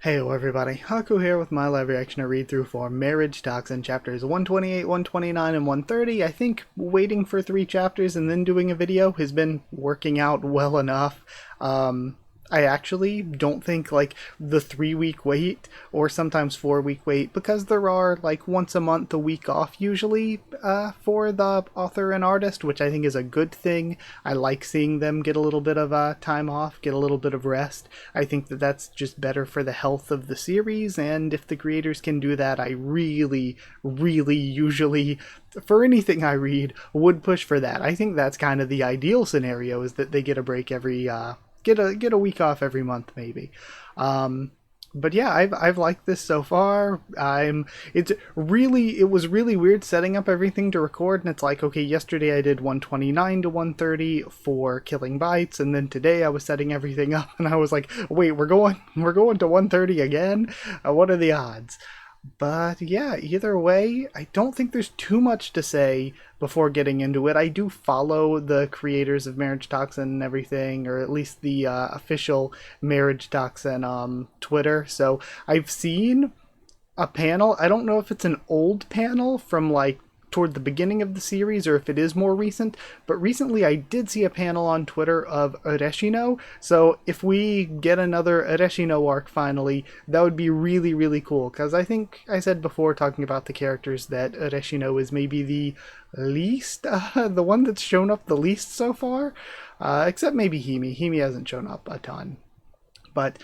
Hey everybody, Haku here with my live reaction to read through for Marriage Toxin chapters 128, 129, and 130. I think waiting for 3 chapters and then doing a video has been working out well enough. I actually don't think like the 3 week wait or sometimes 4 week wait, because there are like once a month a week off usually for the author and artist, which I think is a good thing. I like seeing them get a little bit of time off, get a little bit of rest. I think that that's just better for the health of the series, and if the creators can do that, I really usually, for anything I read, would push for that. I think that's kind of the ideal scenario, is that they get a break every get a week off every month maybe. But yeah, I've liked this so far. It was really weird setting up everything to record, and it's like, okay, yesterday I did 129 to 130 for Killing Bites, and then today I was setting everything up and I was like, wait, we're going to 130 again? What are the odds? But yeah, either way, I don't think there's too much to say before getting into it. I do follow the creators of Marriage Toxin and everything, or at least the official Marriage Toxin Twitter. So I've seen a panel. I don't know if it's an old panel from like toward the beginning of the series or if it is more recent, but recently I did see a panel on Twitter of Ureshino. So if we get another Ureshino arc finally, that would be really cool, because I think I said before, talking about the characters, that Ureshino is maybe the least the one that's shown up the least so far, except maybe Hime hasn't shown up a ton. But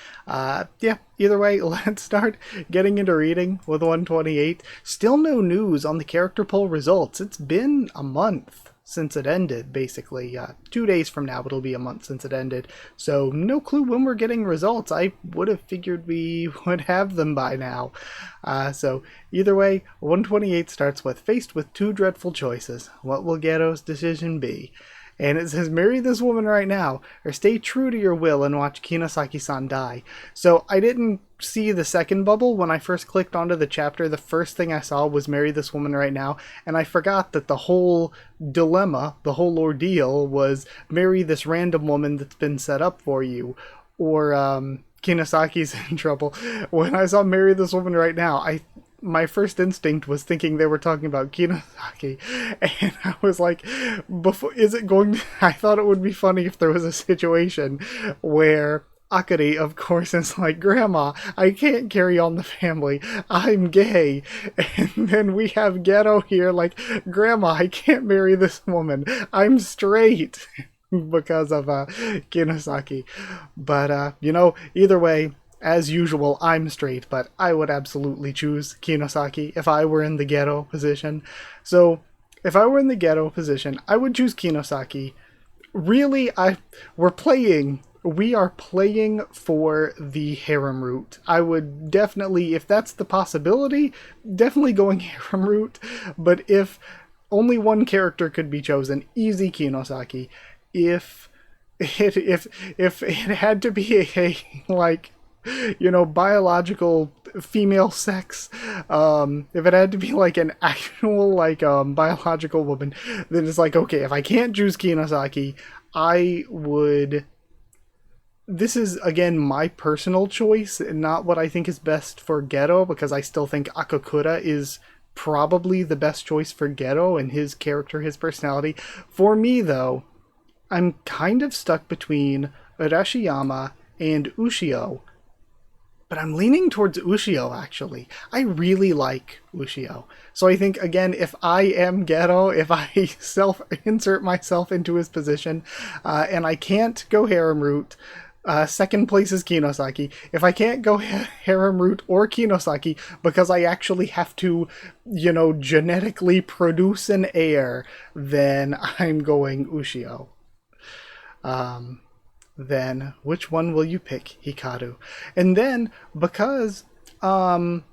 yeah, either way, let's start getting into reading with 128. Still no news on the character poll results. It's been a month since it ended, basically. 2 days from now it'll be a month since it ended. So no clue when we're getting results. I would have figured we would have them by now. So either way, 128 starts with, faced with two dreadful choices. What will Gero's decision be? And it says, marry this woman right now, or stay true to your will and watch Kinosaki-san die. So I didn't see the second bubble. When I first clicked onto the chapter, the first thing I saw was marry this woman right now, and I forgot that the whole dilemma, the whole ordeal, was marry this random woman that's been set up for you, or Kinosaki's in trouble. When I saw marry this woman right now, my first instinct was thinking they were talking about Kinosaki, and I was like, I thought it would be funny if there was a situation where Akari, of course, is like, Grandma, I can't carry on the family, I'm gay. And then we have Gero here like, Grandma, I can't marry this woman, I'm straight. Because of Kinosaki. But, either way, as usual, I'm straight, but I would absolutely choose Kinosaki if I were in the Gero position. So, if I were in the Gero position, I would choose Kinosaki. Really, we are playing for the harem route. I would definitely, if that's the possibility, definitely going harem route. But if only one character could be chosen, easy Kinosaki. If it had to be a like, biological female sex, if it had to be like an actual like biological woman, then it's like, okay, if I can't choose Kinosaki, I would, this is again my personal choice and not what I think is best for Gero, because I still think Akakura is probably the best choice for Gero and his character, his personality. For me though, I'm kind of stuck between Urashiyama and Ushio, but I'm leaning towards Ushio, actually. I really like Ushio. So I think, again, if I am Gero, if I insert myself into his position, and I can't go harem route, second place is Kinosaki. If I can't go harem route or Kinosaki, because I actually have to, genetically produce an heir, then I'm going Ushio. Then which one will you pick, Hikaru? And then because of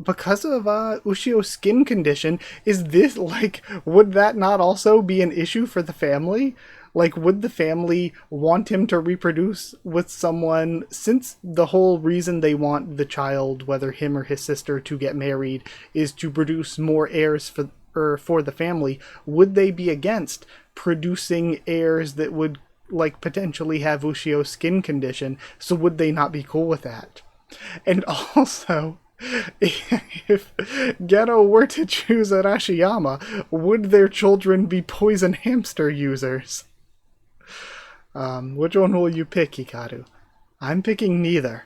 Ushio's skin condition, is this like, would that not also be an issue for the family? Like, would the family want him to reproduce with someone, since the whole reason they want the child, whether him or his sister, to get married is to produce more heirs for the family? Would they be against producing heirs that would like potentially have Ushio's skin condition? So would they not be cool with that? And also, if Geto were to choose Arashiyama, would their children be poison hamster users? Which one will you pick, Hikaru? I'm picking neither.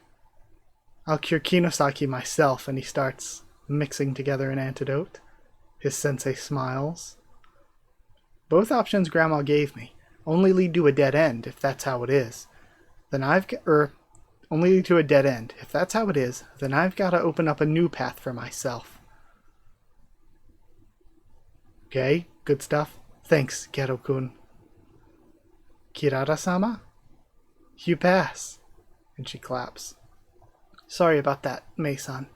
I'll cure Kinosaki myself, and he starts mixing together an antidote. His sensei smiles. Both options Grandma gave me only lead to a dead end, if that's how it is. Then only lead to a dead end. If that's how it is, then I've got to open up a new path for myself. Okay, good stuff. Thanks, Geto-kun. Kirara-sama? You pass. And she claps. Sorry about that, Mei-san.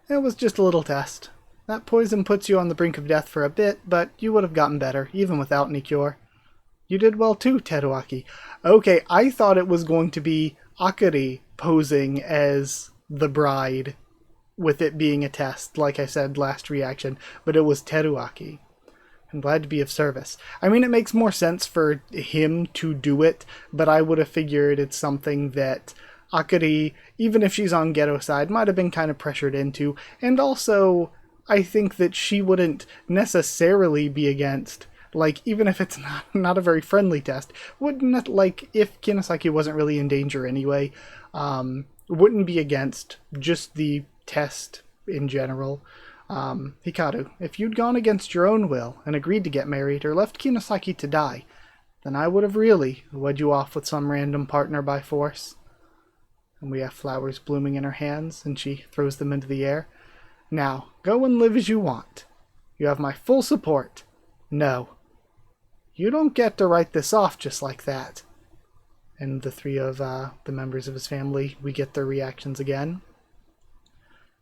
It was just a little test. That poison puts you on the brink of death for a bit, but you would have gotten better, even without any cure. You did well too, Teruaki. Okay, I thought it was going to be Akari posing as the bride, with it being a test, like I said last reaction, but it was Teruaki. I'm glad to be of service. I mean, it makes more sense for him to do it, but I would have figured it's something that Akari, even if she's on Geto's side, might have been kind of pressured into, and also I think that she wouldn't necessarily be against, like, even if it's not a very friendly test, wouldn't, like, if Kinosaki wasn't really in danger anyway, wouldn't be against just the test in general. Hikaru, if you'd gone against your own will and agreed to get married or left Kinosaki to die, then I would have really wed you off with some random partner by force. And we have flowers blooming in her hands, and she throws them into the air. Now, go and live as you want. You have my full support. No. You don't get to write this off just like that. And the three of the members of his family, we get their reactions again.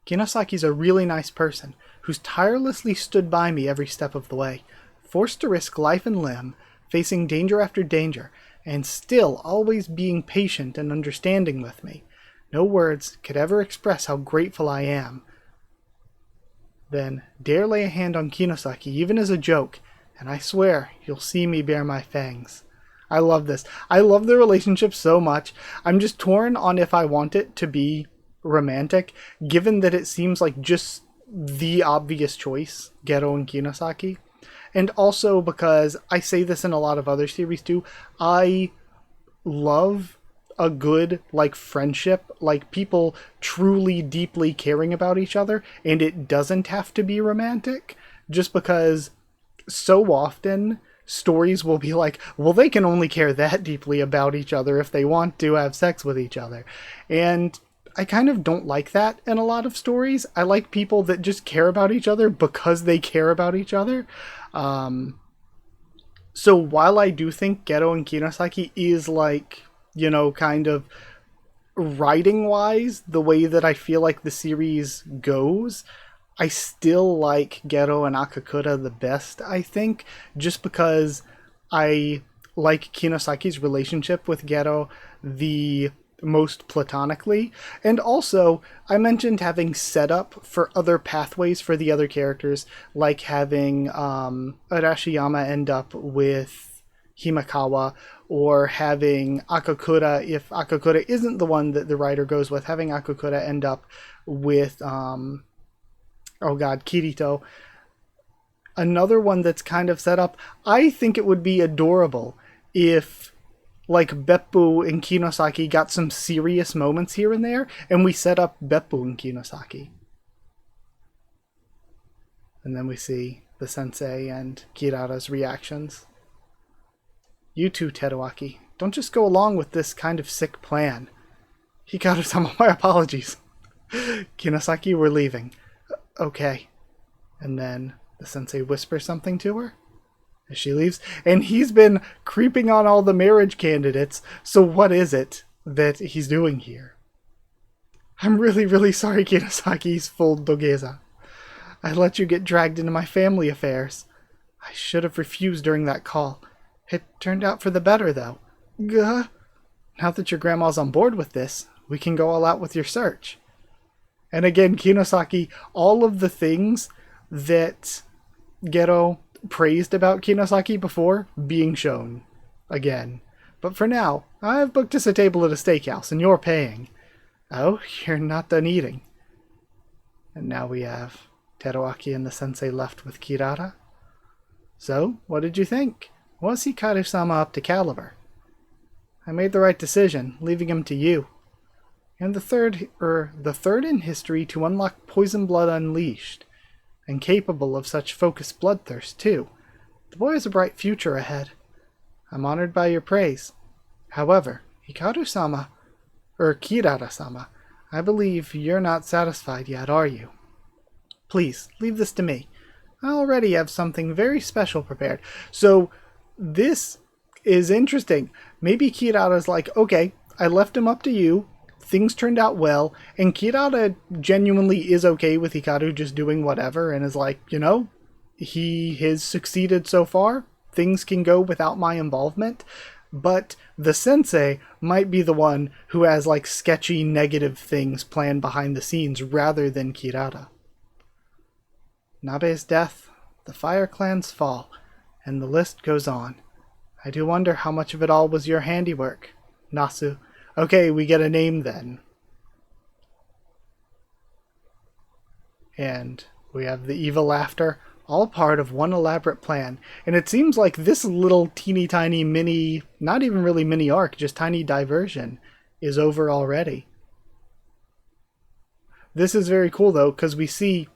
Kinosaki's a really nice person, who's tirelessly stood by me every step of the way, forced to risk life and limb, facing danger after danger, and still always being patient and understanding with me. No words could ever express how grateful I am. Then dare lay a hand on Kinosaki, even as a joke, and I swear you'll see me bare my fangs. I love this. I love the relationship so much. I'm just torn on if I want it to be romantic, given that it seems like just the obvious choice, Geto and Kinosaki. And also because I say this in a lot of other series too, I love a good, like, friendship, like people truly deeply caring about each other, and it doesn't have to be romantic, just because so often stories will be like, well, they can only care that deeply about each other if they want to have sex with each other. And I kind of don't like that in a lot of stories. I like people that just care about each other because they care about each other. So while I do think Geto and Kinosaki is, like, you know, kind of writing-wise, the way that I feel like the series goes, I still like Geto and Akakura the best, I think, just because I like Kinosaki's relationship with Geto the most platonically. And also, I mentioned having setup for other pathways for the other characters, like having Arashiyama end up with Himekawa, or having Akakura, if Akakura isn't the one that the writer goes with, having Akakura end up with, Kirito. Another one that's kind of set up, I think it would be adorable if, like, Beppu and Kinosaki got some serious moments here and there, and we set up Beppu and Kinosaki. And then we see the sensei and Kirara's reactions. You too, Teruaki. Don't just go along with this kind of sick plan. Hikaru-sama, my apologies. Kinosaki, we're leaving. Okay. And then the sensei whispers something to her as she leaves. And he's been creeping on all the marriage candidates, so what is it that he's doing here? I'm really, really sorry, Kinosaki's full Dogeza. I let you get dragged into my family affairs. I should have refused during that call. It turned out for the better, though. Gah. Now that your grandma's on board with this, we can go all out with your search. And again, Kinosaki, all of the things that Geto praised about Kinosaki before being shown again. But for now, I've booked us a table at a steakhouse, and you're paying. Oh, you're not done eating. And now we have Teruaki and the sensei left with Kirara. So, what did you think? Was Hikaru-sama up to caliber? I made the right decision, leaving him to you. And the third in history to unlock Poison Blood Unleashed, and capable of such focused bloodthirst, too. The boy has a bright future ahead. I'm honored by your praise. However, Kirara-sama, I believe you're not satisfied yet, are you? Please, leave this to me. I already have something very special prepared. So, this is interesting. Maybe Kirara's like, okay, I left him up to you. Things turned out well. And Kirara genuinely is okay with Hikaru just doing whatever and is like, he has succeeded so far. Things can go without my involvement. But the sensei might be the one who has like sketchy negative things planned behind the scenes rather than Kirara. Nabe's death, the Fire Clan's fall, and the list goes on. I do wonder how much of it all was your handiwork, Nasu. Okay, we get a name then. And we have the evil laughter, all part of one elaborate plan. And it seems like this little teeny tiny mini, not even really mini arc, just tiny diversion, is over already. This is very cool though, because we see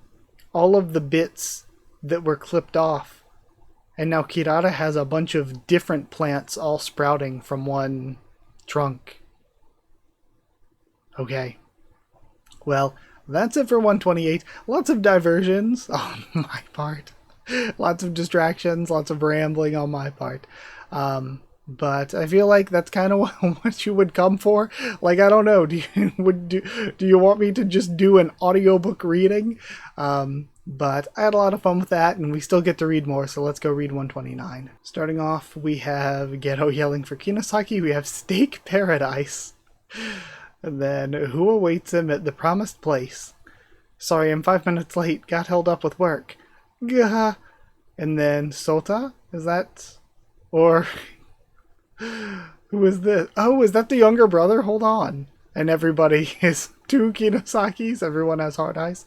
all of the bits that were clipped off. And now Kirara has a bunch of different plants all sprouting from one trunk. Okay. Well, that's it for 128. Lots of diversions on my part. Lots of distractions, lots of rambling on my part. But I feel like that's kind of what you would come for. Like, I don't know. Do you want me to just do an audiobook reading? But I had a lot of fun with that, and we still get to read more, so let's go read 129. Starting off, we have Geto yelling for Kinosaki. We have Steak Paradise. And then, who awaits him at the promised place? Sorry, I'm 5 minutes late. Got held up with work. Gah. And then, Sota? Is that... Or... Who is this? Oh, is that the younger brother? Hold on. And everybody is two Kinosakis. Everyone has hard eyes.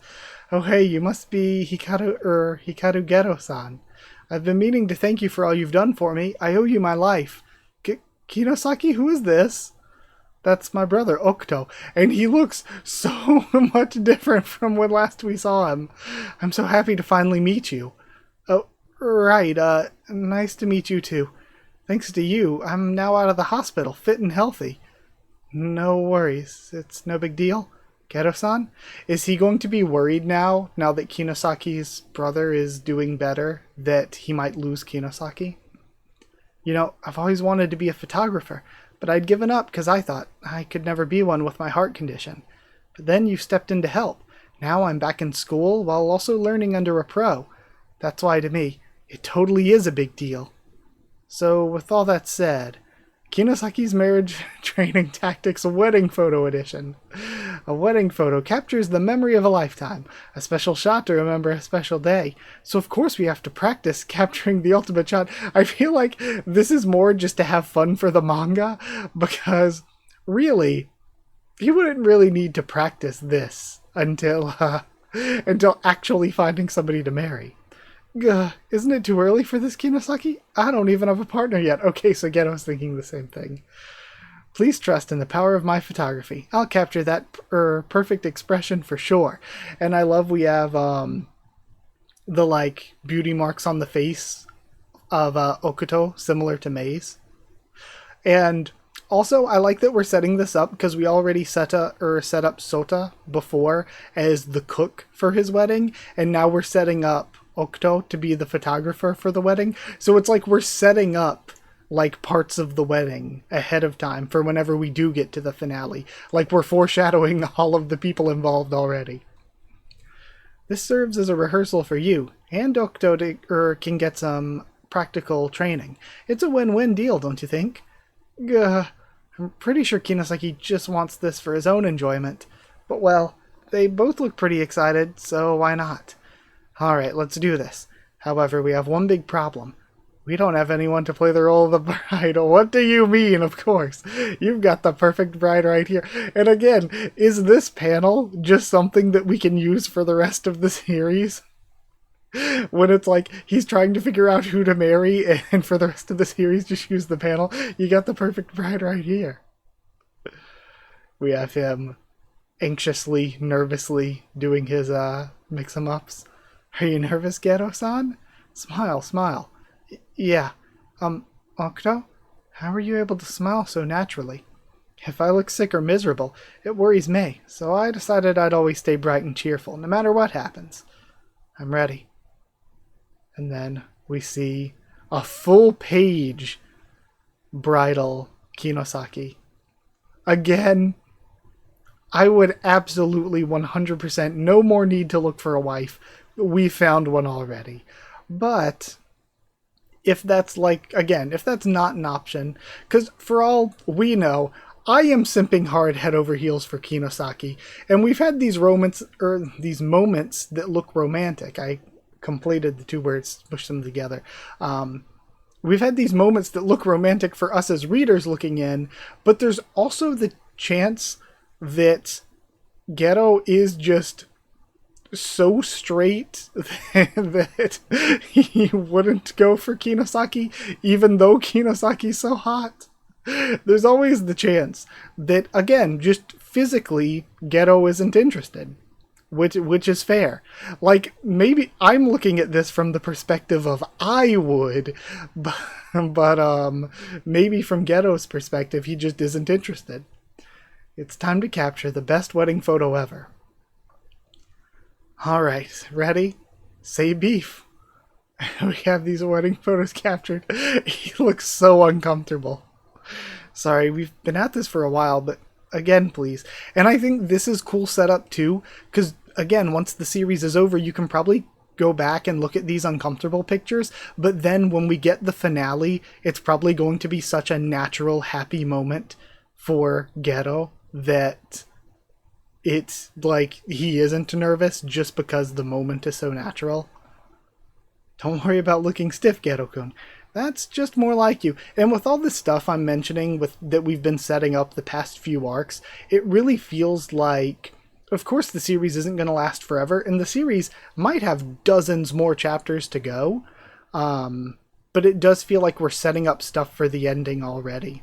Oh, hey, you must be Hikaru Geto-san. I've been meaning to thank you for all you've done for me. I owe you my life. Kinosaki, who is this? That's my brother, Okuto. And he looks so much different from when last we saw him. I'm so happy to finally meet you. Oh, right. Nice to meet you too. Thanks to you, I'm now out of the hospital, fit and healthy. No worries. It's no big deal. Geto-san? Is he going to be worried now that Kinosaki's brother is doing better, that he might lose Kinosaki? I've always wanted to be a photographer, but I'd given up because I thought I could never be one with my heart condition. But then you stepped in to help. Now I'm back in school while also learning under a pro. That's why to me, it totally is a big deal. So, with all that said, Kinosaki's Marriage Training Tactics Wedding Photo Edition. A wedding photo captures the memory of a lifetime, a special shot to remember a special day. So of course we have to practice capturing the ultimate shot. I feel like this is more just to have fun for the manga, because really, you wouldn't really need to practice this until actually finding somebody to marry. Isn't it too early for this, Kinosaki? I don't even have a partner yet. Okay, so Geto's thinking the same thing. Please trust in the power of my photography. I'll capture that perfect expression for sure. And I love we have the beauty marks on the face of Okuto, similar to Mei's. And also, I like that we're setting this up because we already set up Sota before as the cook for his wedding, and now we're setting up Okuto to be the photographer for the wedding. So it's like we're setting up parts of the wedding ahead of time for whenever we do get to the finale. Like we're foreshadowing all of the people involved already. This serves as a rehearsal for you, and Okuto can get some practical training. It's a win-win deal, don't you think? I'm pretty sure Kinosaki just wants this for his own enjoyment. But well, they both look pretty excited, so why not? Alright, let's do this. However, we have one big problem. We don't have anyone to play the role of the bride. What do you mean? Of course. You've got the perfect bride right here. And again, is this panel just something that we can use for the rest of the series? When it's like he's trying to figure out who to marry, and for the rest of the series just use the panel. You got the perfect bride right here. We have him anxiously, nervously doing his mix-em-ups. Are you nervous, Gero-san? Smile, smile. Yeah. Octo? How are you able to smile so naturally? If I look sick or miserable, it worries me, so I decided I'd always stay bright and cheerful, no matter what happens. I'm ready. And then we see a full page bridal Kinosaki. Again, I would absolutely 100% no more need to look for a wife. We found one already. But if that's if that's not an option, because for all we know, I am simping hard head over heels for Kinosaki, and we've had these moments that look romantic. I completed the two words, pushed them together. We've had these moments that look romantic for us as readers looking in, but there's also the chance that Gero is just so straight that he wouldn't go for Kinosaki, even though Kinosaki's so hot. There's always the chance that, again, just physically, Gero isn't interested, which is fair. Like, maybe I'm looking at this from the perspective of I would, but maybe from Gero's perspective, he just isn't interested. It's time to capture the best wedding photo ever. Alright, ready? Say beef. We have these wedding photos captured. He looks so uncomfortable. Sorry, we've been at this for a while, but again, please. And I think this is cool setup too, because again, once the series is over, you can probably go back and look at these uncomfortable pictures, but then when we get the finale, it's probably going to be such a natural, happy moment for Gero that it's like he isn't nervous just because the moment is so natural. Don't worry about looking stiff, Gero-kun. That's just more like you. And with all this stuff I'm mentioning that we've been setting up the past few arcs, it really feels like, of course the series isn't going to last forever, and the series might have dozens more chapters to go, but it does feel like we're setting up stuff for the ending already.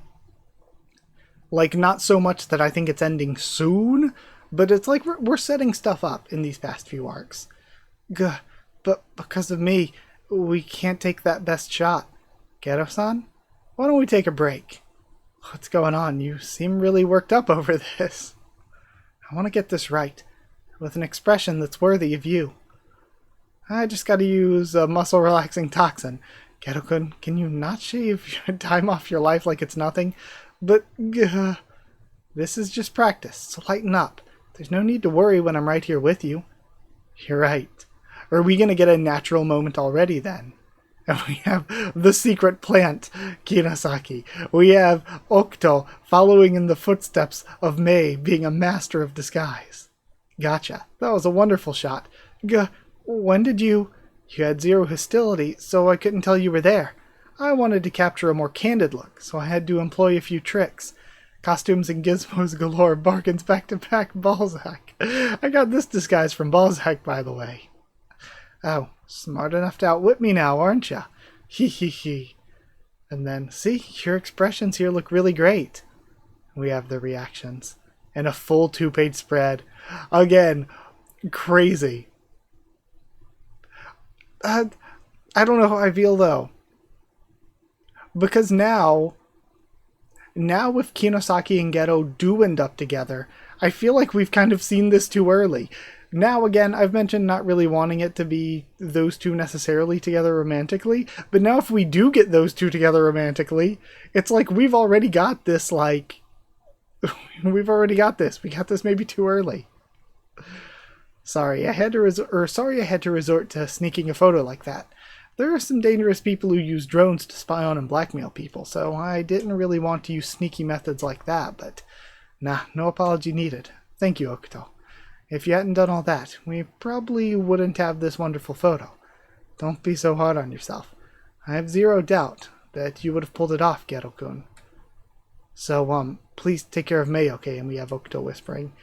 Like, not so much that I think it's ending soon, but it's like we're setting stuff up in these past few arcs. Gah, but because of me, we can't take that best shot. Gero-san, why don't we take a break? What's going on? You seem really worked up over this. I want to get this right, with an expression that's worthy of you. I just gotta use a muscle-relaxing toxin. Gero-kun, can you not shave your time off your life like it's nothing? But, this is just practice, so lighten up. There's no need to worry when I'm right here with you. You're right. Are we gonna get a natural moment already then? And we have the secret plant, Kinosaki. We have Octo following in the footsteps of Mei, being a master of disguise. Gotcha. That was a wonderful shot. When did you... You had zero hostility, so I couldn't tell you were there. I wanted to capture a more candid look, so I had to employ a few tricks. Costumes and gizmos galore, bargains back-to-back, Balzac. I got this disguise from Balzac, by the way. Oh, smart enough to outwit me now, aren't ya? Hee hee hee. And then, see, your expressions here look really great. We have the reactions. And a full 2-page spread. Again, crazy. I don't know how I feel, though. Because now if Kinosaki and Gero do end up together, I feel like we've kind of seen this too early. Now, again, I've mentioned not really wanting it to be those two necessarily together romantically, but now if we do get those two together romantically, it's like we've already got this, like... we've already got this. We got this maybe too early. Sorry, I had to resort to sneaking a photo like that. There are some dangerous people who use drones to spy on and blackmail people, so I didn't really want to use sneaky methods like that, but nah, no apology needed. Thank you, Octo. If you hadn't done all that, we probably wouldn't have this wonderful photo. Don't be so hard on yourself. I have zero doubt that you would have pulled it off, Gero-kun. So, please take care of May, okay? And we have Okuto whispering.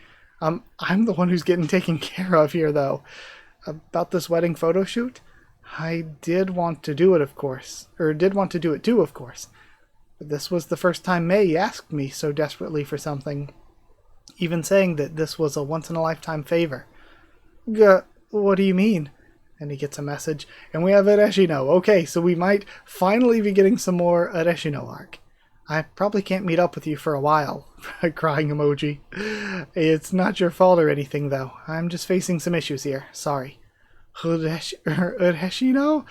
I'm the one who's getting taken care of here, though. About this wedding photo shoot? I did want to do it, of course. Or did want to do it too, of course. But this was the first time May asked me so desperately for something. Even saying that this was a once-in-a-lifetime favor. What do you mean? And he gets a message. And we have Ureshino. Okay, so we might finally be getting some more Ureshino arc. I probably can't meet up with you for a while. Crying emoji. It's not your fault or anything, though. I'm just facing some issues here. Sorry. Ureshino?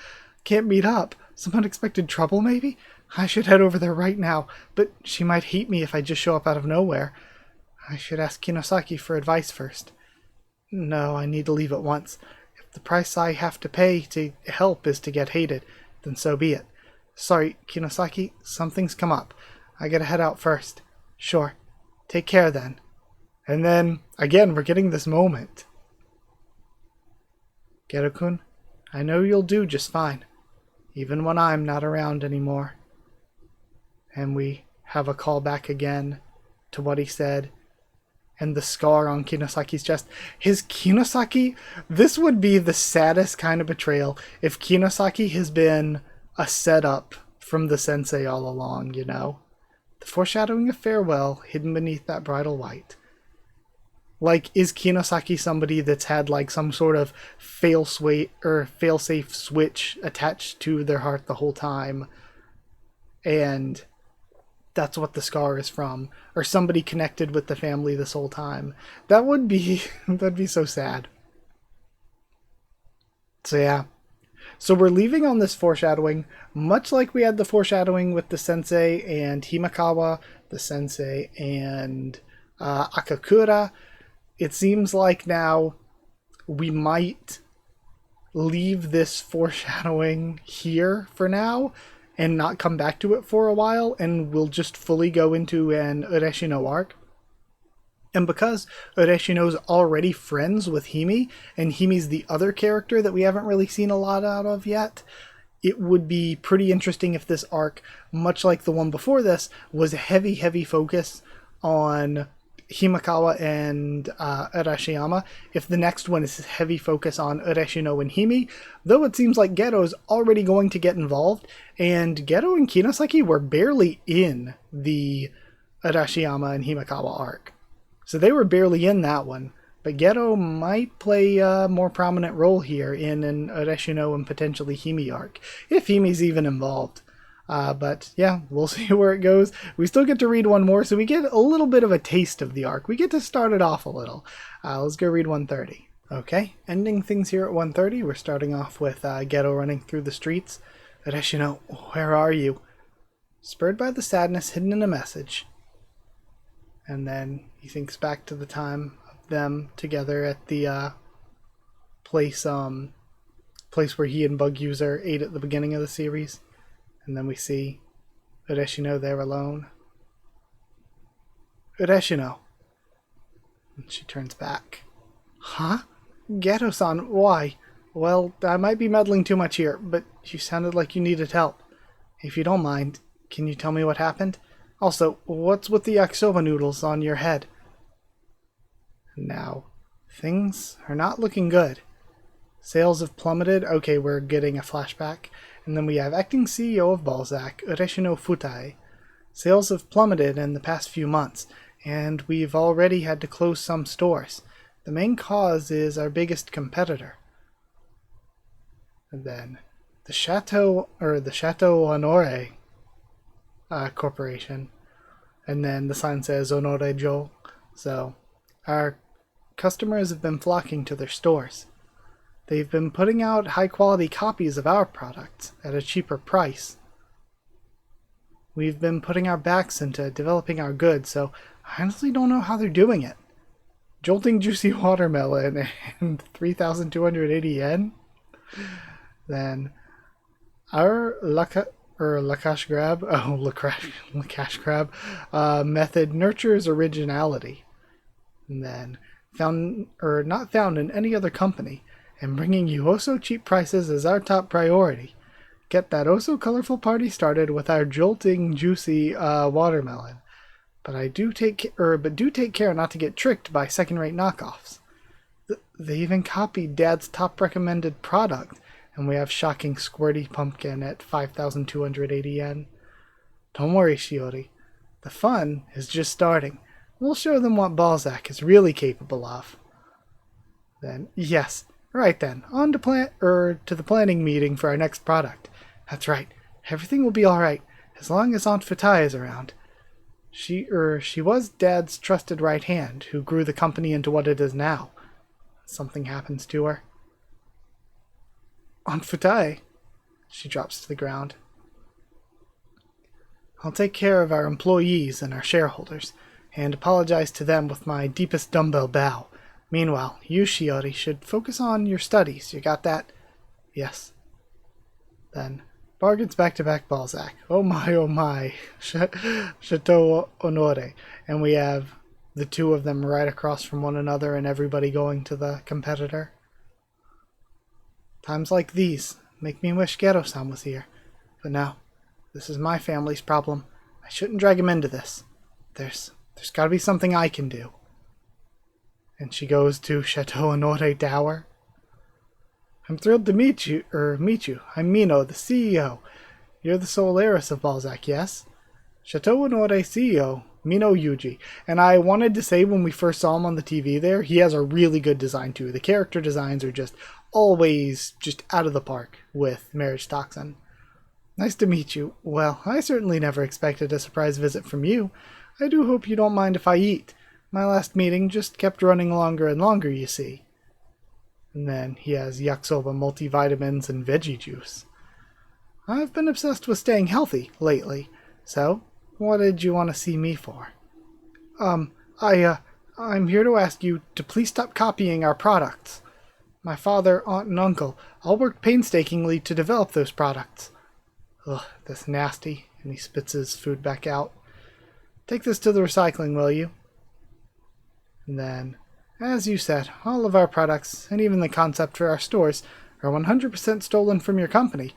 Can't meet up. Some unexpected trouble, maybe? I should head over there right now, but she might hate me if I just show up out of nowhere. I should ask Kinosaki for advice first. No, I need to leave at once. If the price I have to pay to help is to get hated, then so be it. Sorry, Kinosaki, something's come up. I gotta head out first. Sure. Take care then. And then, again, we're getting this moment. Gero-kun, I know you'll do just fine, even when I'm not around anymore. And we have a callback again to what he said, and the scar on Kinosaki's chest. His Kinosaki, this would be the saddest kind of betrayal if Kinosaki has been a setup from the sensei all along, you know? The foreshadowing of farewell hidden beneath that bridal white. Like, is Kinosaki somebody that's had like some sort of fail-safe switch attached to their heart the whole time, and that's what the scar is from? Or somebody connected with the family this whole time? That would be that'd be so sad. So yeah. So we're leaving on this foreshadowing, much like we had the foreshadowing with the sensei and Himekawa, the sensei and Akakura. It seems like now we might leave this foreshadowing here for now and not come back to it for a while, and we'll just fully go into an Ureshino arc. And because Ureshino's already friends with Hime, and Hime's the other character that we haven't really seen a lot out of yet, it would be pretty interesting if this arc, much like the one before this, was a heavy focus on Himekawa and Arashiyama. If the next one is heavy focus on Ureshino and Hime, though it seems like Gero's already going to get involved, and Gero and Kinosaki were barely in the Arashiyama and Himekawa arc. So they were barely in that one, but Gero might play a more prominent role here in an Ureshino and potentially Hime arc, if Hime's even involved. But yeah, we'll see where it goes. We still get to read one more, so we get a little bit of a taste of the arc. We get to start it off a little. Let's go read 130. Okay, ending things here at 130. We're starting off with Gero running through the streets. Ureshino, where are you? Spurred by the sadness hidden in a message. And then he thinks back to the time of them together at the place where he and Bug User ate at the beginning of the series. And then we see Ureshino there alone. Ureshino. And she turns back. Huh? Gero-san, why? Well, I might be meddling too much here, but you sounded like you needed help. If you don't mind, can you tell me what happened? Also, what's with the yakisoba noodles on your head? Now, things are not looking good. Sales have plummeted. Okay, we're getting a flashback. And then we have acting CEO of Balzac, Ureshino Futai. Sales have plummeted in the past few months, and we've already had to close some stores. The main cause is our biggest competitor. And then the Chateau Honore Corporation. And then the sign says Honorejo. So our customers have been flocking to their stores. They've been putting out high-quality copies of our products at a cheaper price. We've been putting our backs into developing our goods, so I honestly don't know how they're doing it. Jolting juicy watermelon and 3,280 yen? Then our Lakash Grab method nurtures originality. And then not found in any other company. And bringing you oh so cheap prices is our top priority. get that oh-so-colorful party started with our jolting, juicy watermelon. But do take care not to get tricked by second-rate knockoffs. They even copied Dad's top-recommended product, and we have shocking squirty pumpkin at 5,280 yen. Don't worry, Shiori. The fun is just starting. We'll show them what Balzac is really capable of. Then, yes, right then, on to the planning meeting for our next product. That's right, everything will be alright, as long as Aunt Fatai is around. She was Dad's trusted right hand, who grew the company into what it is now. Something happens to her. Aunt Fatai. She drops to the ground. I'll take care of our employees and our shareholders, and apologize to them with my deepest dumbbell bow. Meanwhile, you, Shiori, should focus on your studies. You got that? Yes. Then, bargains back-to-back Balzac. Oh my. Chateau Honore. And we have the two of them right across from one another and everybody going to the competitor. Times like these make me wish Gero-san was here. But no, this is my family's problem. I shouldn't drag him into this. There's gotta be something I can do. And she goes to Chateau Honore Tower. I'm thrilled to meet you. I'm Mino, the CEO. You're the sole heiress of Balzac, yes? Chateau Honore CEO, Mino Yuji. And I wanted to say when we first saw him on the TV there, he has a really good design too. The character designs are just always just out of the park with MARRIAGETOXIN. Nice to meet you. Well, I certainly never expected a surprise visit from you. I do hope you don't mind if I eat. My last meeting just kept running longer and longer, you see. And then he has yakisoba, multivitamins, and veggie juice. I've been obsessed with staying healthy lately. So, what did you want to see me for? I'm here to ask you to please stop copying our products. My father, aunt, and uncle all worked painstakingly to develop those products. Ugh, that's nasty. And he spits his food back out. Take this to the recycling, will you? And then, as you said, all of our products, and even the concept for our stores, are 100% stolen from your company.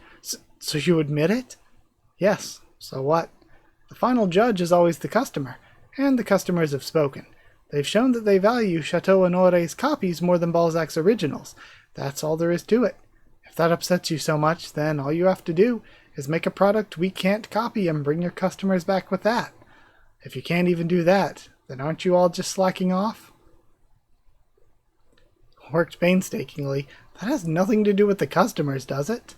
So you admit it? Yes, so what? The final judge is always the customer, and the customers have spoken. They've shown that they value Chateau Honore's copies more than Balzac's originals. That's all there is to it. If that upsets you so much, then all you have to do is make a product we can't copy and bring your customers back with that. If you can't even do that, then aren't you all just slacking off? Worked painstakingly. That has nothing to do with the customers, does it?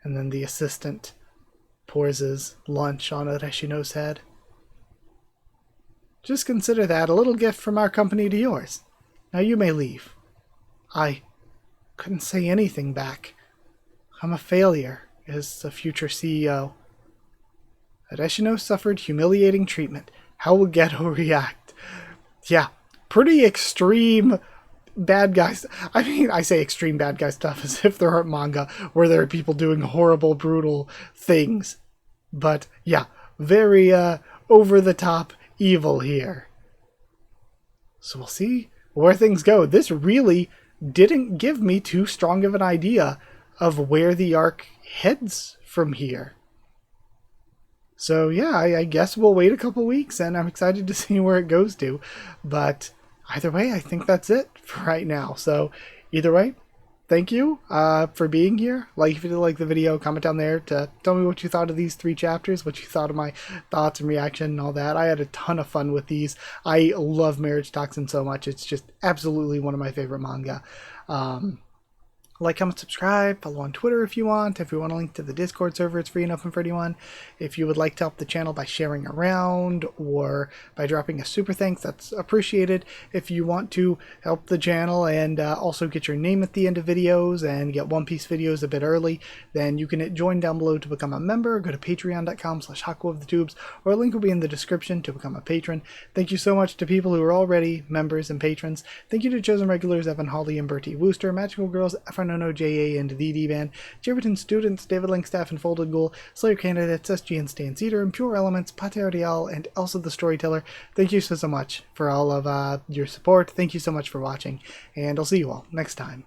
And then the assistant pours his lunch on Ureshino's head. Just consider that a little gift from our company to yours. Now you may leave. I couldn't say anything back. I'm a failure as a future CEO. Ureshino suffered humiliating treatment. How will Geto react? Yeah, pretty extreme bad guys. I mean, I say extreme bad guy stuff as if there aren't manga where there are people doing horrible, brutal things. But yeah, very over-the-top evil here. So we'll see where things go. This really didn't give me too strong of an idea of where the arc heads from here. So yeah, I guess we'll wait a couple weeks, and I'm excited to see where it goes to. But either way, I think that's it for right now. So either way, thank you for being here. If you did like the video, comment down there to tell me what you thought of these 3 chapters, what you thought of my thoughts and reaction and all that. I had a ton of fun with these. I love MARRIAGETOXIN so much. It's just absolutely one of my favorite manga. Like, comment, subscribe, follow on Twitter if you want. If you want a link to the Discord server, it's free and open for anyone. If you would like to help the channel by sharing around or by dropping a super thanks, that's appreciated. If you want to help the channel and also get your name at the end of videos and get One Piece videos a bit early, then you can join down below to become a member. Go to patreon.com/Haku of the Tubes, or a link will be in the description to become a patron. Thank you so much to people who are already members and patrons. Thank you to chosen regulars Evan Hawley and Bertie Wooster, Magical Girls, FNONO JA and the D-Band, Jerverton students, David Linkstaff and Folded Ghoul, Slayer candidates, SG and Stan Cedar, and Pure Elements, Pater Real, and Elsa the Storyteller. Thank you so much for all of your support. Thank you so much for watching, and I'll see you all next time.